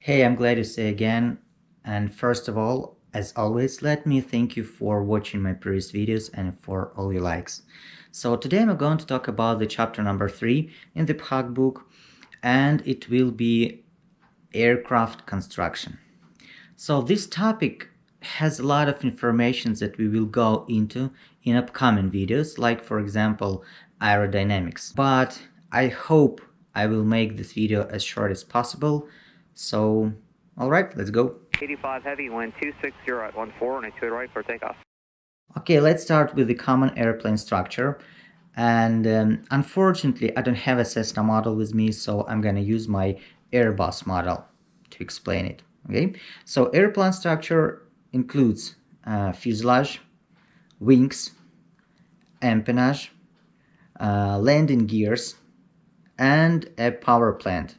Hey, I'm glad to say again. And first of all, as always, let me thank you for watching my previous videos and for all your likes. So today I'm going to talk about the chapter number 3 in the PHAK book, and it will be aircraft construction. So this topic has a lot of information that we will go into in upcoming videos, like for example, aerodynamics. But I hope I will make this video as short as possible. So, alright, let's go. 85 heavy, wind 260 at 14 and a 2 right for takeoff. Okay, let's start with the common airplane structure. And unfortunately, I don't have a Cessna model with me, so I'm gonna use my Airbus model to explain it. Okay, so airplane structure includes fuselage, wings, empennage, landing gears, and a power plant.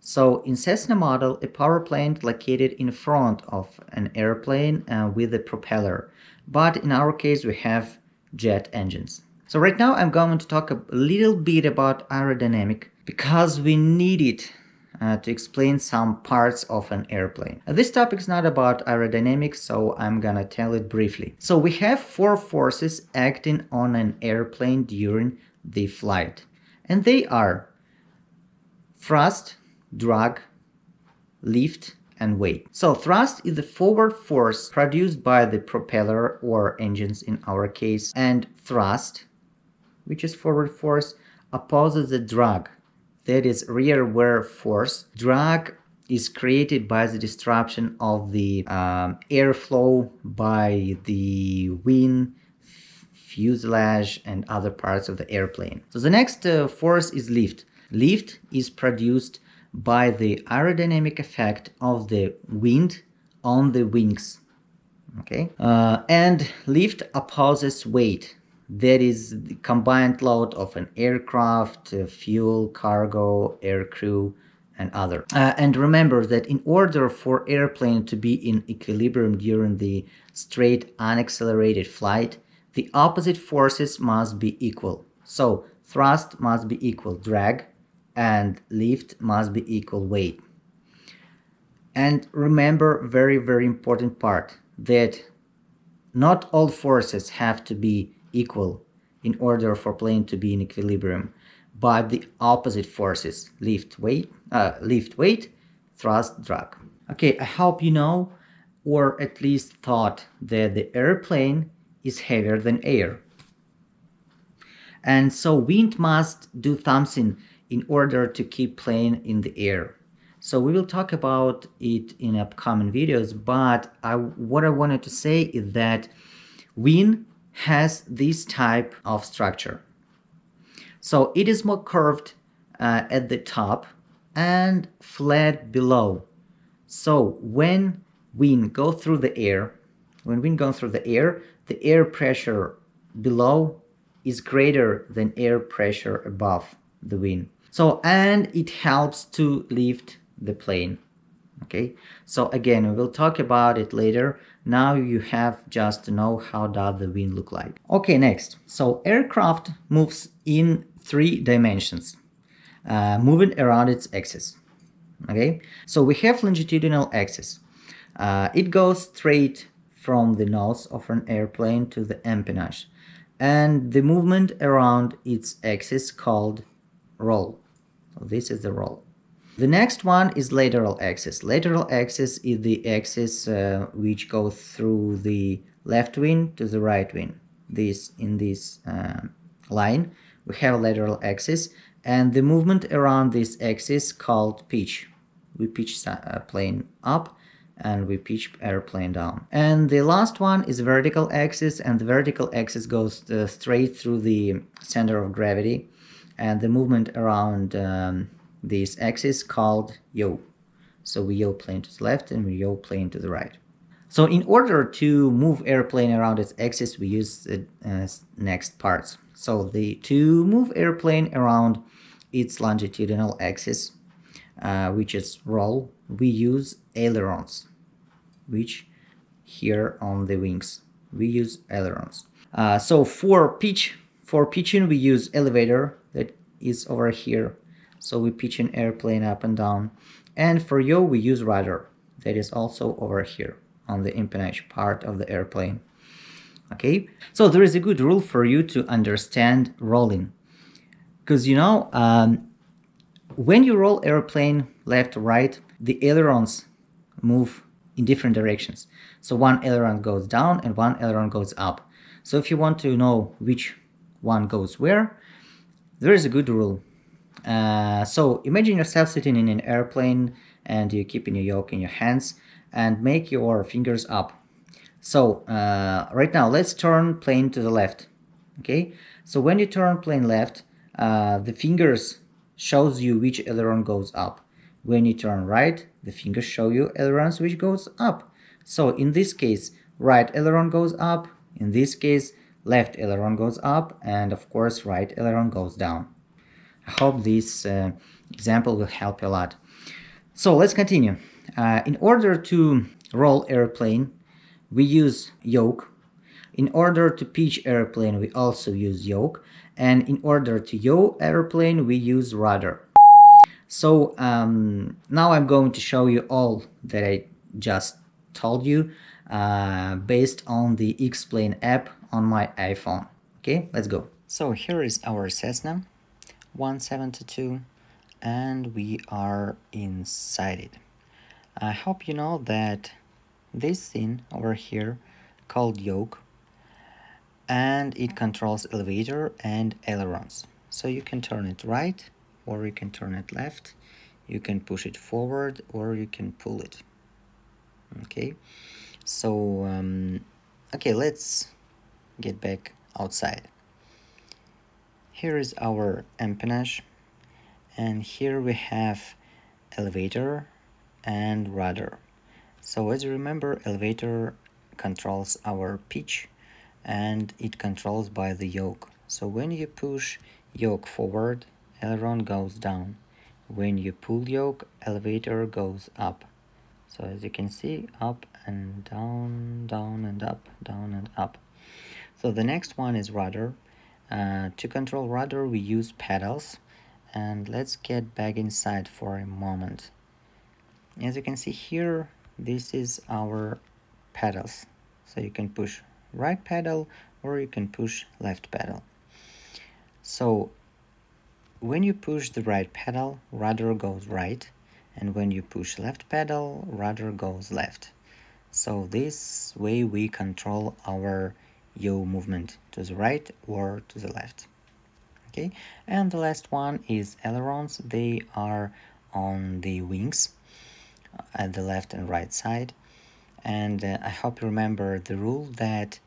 So in Cessna model, a power plant located in front of an airplane with a propeller. But in our case, we have jet engines. So right now I'm going to talk a little bit about aerodynamic because we need it to explain some parts of an airplane. This topic is not about aerodynamics, so I'm gonna tell it briefly. So we have 4 forces acting on an airplane during the flight, and they are thrust, drag, lift, and weight. So thrust is the forward force produced by the propeller or engines in our case, and thrust, which is forward force, opposes the drag, that is rear wear force. Drag is created by the disruption of the airflow by the wing, fuselage, and other parts of the airplane. So the next force is lift. Lift is produced by the aerodynamic effect of the wind on the wings. Okay, and lift opposes weight, that is the combined load of an aircraft, fuel, cargo, aircrew, and other. And remember that in order for airplane to be in equilibrium during the straight unaccelerated flight, the opposite forces must be equal. So thrust must be equal drag, and lift must be equal weight. And remember, very important part, that not all forces have to be equal in order for plane to be in equilibrium, but the opposite forces, lift weight, thrust, drag. Okay, I hope you know, or at least thought, that the airplane is heavier than air. And so wind must do something in order to keep plane in the air. So we will talk about it in upcoming videos, but what I wanted to say is that wind has this type of structure. So it is more curved at the top and flat below. So when wind goes through the air, the air pressure below is greater than air pressure above the wind. So, and it helps to lift the plane. Okay, so again, we will talk about it later. Now you have just to know how does the wind look like. Okay, next. So aircraft moves in 3 dimensions, moving around its axis. Okay, so we have longitudinal axis. It goes straight from the nose of an airplane to the empennage, and the movement around its axis called roll. So this is the roll. The next one is lateral axis. Lateral axis is the axis which goes through the left wing to the right wing. In this line we have lateral axis, and the movement around this axis called pitch. We pitch plane up and we pitch airplane down. And the last one is vertical axis, and the vertical axis goes straight through the center of gravity, and the movement around this axis called yoke. So we yoke plane to the left and we yoke plane to the right. So in order to move airplane around its axis, we use the next parts. So to move airplane around its longitudinal axis, which is roll, we use ailerons, which here on the wings we use ailerons. So for pitching we use elevator, that is over here. So we pitch an airplane up and down. And for yaw we use rudder. That is also over here on the empennage part of the airplane. Okay, so there is a good rule for you to understand rolling, because you know when you roll airplane left to right, the ailerons move in different directions. So one aileron goes down and one aileron goes up. So if you want to know which one goes where, there is a good rule. So imagine yourself sitting in an airplane and you're keeping your yoke in your hands and make your fingers up. So right now let's turn plane to the left. Okay, so when you turn plane left, the fingers shows you which aileron goes up. When you turn right, the fingers show you ailerons which goes up. So in this case, right aileron goes up. In this case, left aileron goes up, and of course right aileron goes down. I hope this example will help you a lot. So let's continue. In order to roll airplane, we use yoke. In order to pitch airplane, we also use yoke. And in order to yaw airplane, we use rudder. So now I'm going to show you all that I just told you based on the X-Plane app on my iPhone. Okay, let's go. So here is our Cessna 172 and we are inside it. I hope you know that this thing over here called yoke, and it controls elevator and ailerons. So you can turn it right or you can turn it left, you can push it forward or you can pull it. Okay, so okay, let's get back outside. Here is our empennage, and here we have elevator and rudder. So as you remember, elevator controls our pitch and it controls by the yoke. So when you push yoke forward, aileron goes down. When you pull yoke, elevator goes up. So as you can see, up and down, down and up, down and up. So the next one is rudder. To control rudder we use pedals, and let's get back inside for a moment. As you can see here, this is our pedals. So you can push right pedal or you can push left pedal. So when you push the right pedal, rudder goes right, and when you push left pedal, rudder goes left. So this way we control our yaw movement to the right or to the left. Okay, and the last one is ailerons. They are on the wings at the left and right side, and I hope you remember the rule that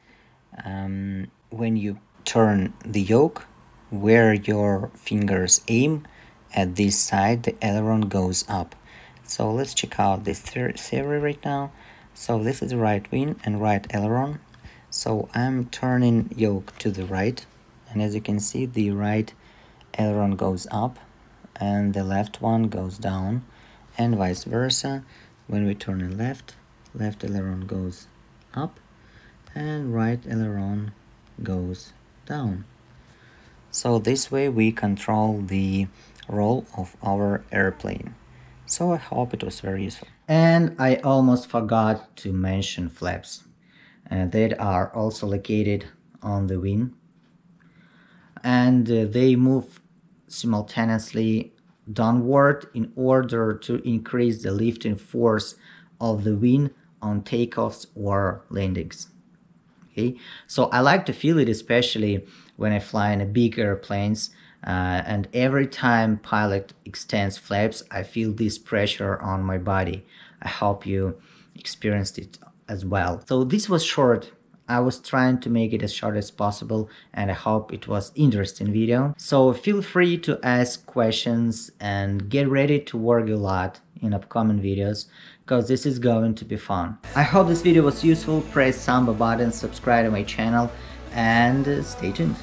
when you turn the yoke, where your fingers aim at this side, the aileron goes up. So let's check out this theory right now. So this is the right wing and right aileron. So I'm turning yoke to the right, and as you can see, the right aileron goes up and the left one goes down, and vice versa. When we turn it left, left aileron goes up and right aileron goes down. So this way we control the roll of our airplane. So I hope it was very useful. And I almost forgot to mention flaps that are also located on the wing, and they move simultaneously downward in order to increase the lifting force of the wing on takeoffs or landings. Okay, so I like to feel it especially when I fly in big airplanes, and every time pilot extends flaps, I feel this pressure on my body. I hope you experienced it as well. So this was short. I was trying to make it as short as possible, and I hope it was interesting video. So feel free to ask questions and get ready to work a lot in upcoming videos, because this is going to be fun. I hope this video was useful. Press Samba button, subscribe to my channel, and stay tuned.